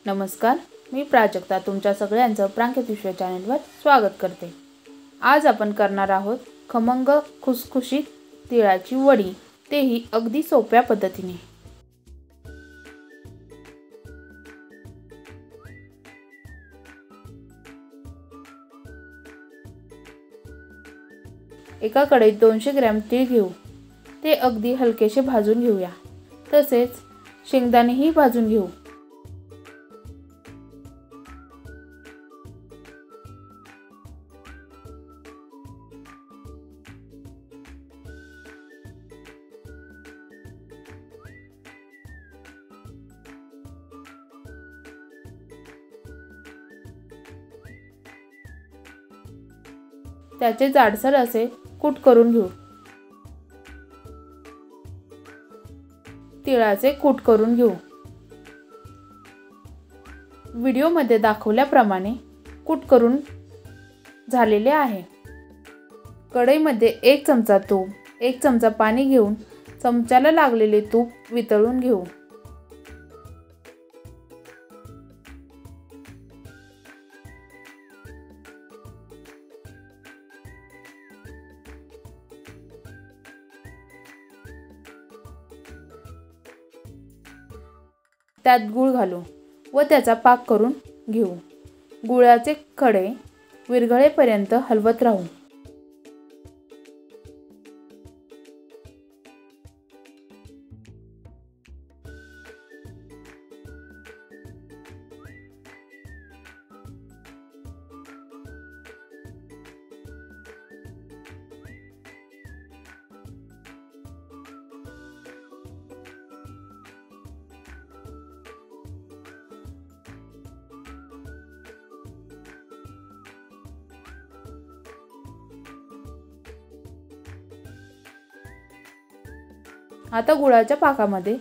नमस्कार, मी प्राजक्ता तुमच्या सगळ्यांचं प्रांकेत विश्व चॅनलवर स्वागत करते। आज आपण करणार आहोत खमंग खुसखुशीत तिळाची वडी, तेही अगदी सोप्या पद्धतीने। एका कढईत 200 ग्रॅम तीळ घेऊ, ते अगदी हलकेसे भाजून घेऊया। तसेच शेंगदाणेही भाजून घेऊ। त्याचे जाडसर असे कूट करून घेऊ। तिळाचे कूट करून घेऊ। व्हिडिओमध्ये दाखवल्याप्रमाणे कूट करून झालेले आहे। कढईमध्ये 1 चमचा तूप, 1 चमचा पाणी घेऊन चमच्याला लागलेले तूप वितळून घेऊ। त्यात गूळ घालू व त्याचा पाक करून घेऊ। गुळाचे खडे विरघळेपर्यंत हलवत राहू। आता गुळाच्या पाकामध्ये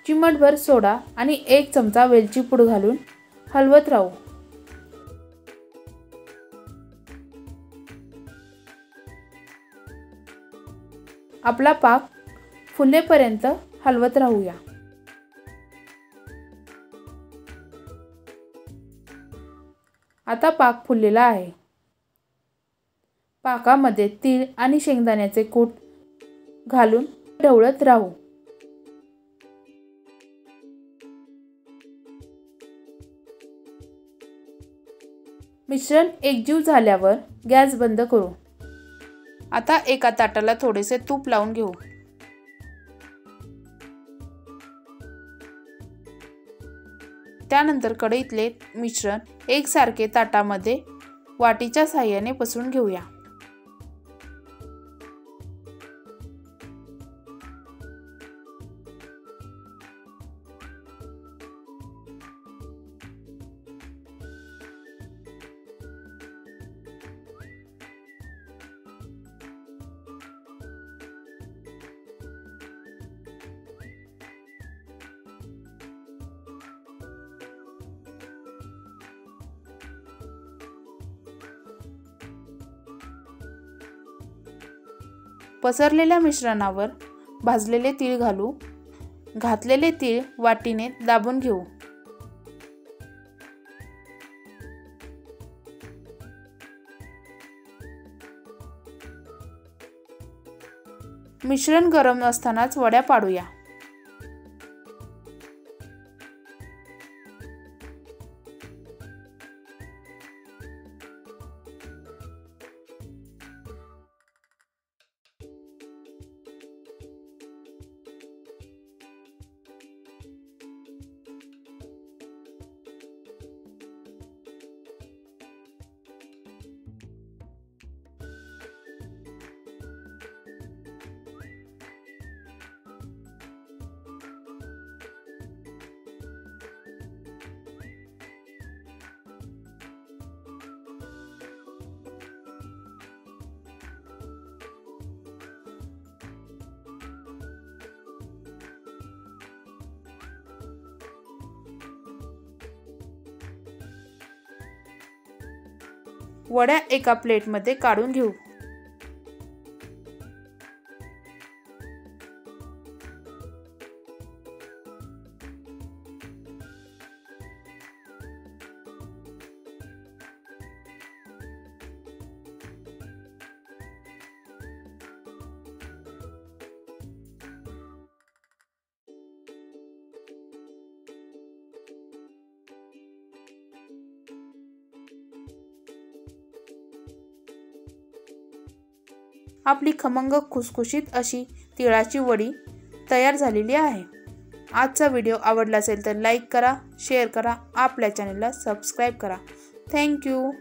चिमटभर सोडा आणि 1 चमचा वेलची पूड घालून हलवत राहू। आपला पाक फुलेपर्यंत हलवत राहूया। आता पाक फुललेला आहे। पाकामध्ये तीळ आणि शेंगदाण्याचे कूट घालून ढवळत राहू। मिश्रण एकजीव झाल्यावर गॅस बंद करू। आता एका ताटाला थोडेसे तूप लावून घेऊ। त्यानंतर कढईतले मिश्रण एकसारखे ताटामध्ये वाटीच्या साहाय्याने पसरून घेऊया। पसरलेल्या मिश्रणावर भाजलेले तीळ घालू। घातलेले तीळ वाटीने दाबून घेऊ। मिश्रण गरम असतानाच वड्या पाडूया। वड्या एका प्लेटमध्ये काढून घेऊ। आपली खमंग खुसखुशीत अशी तिळाची वडी तयार झालेली आहे। आजचा व्हिडिओ आवडला असेल तर लाईक करा, शेअर करा, आपल्या चॅनलला सबस्क्राईब करा। थँक्यू।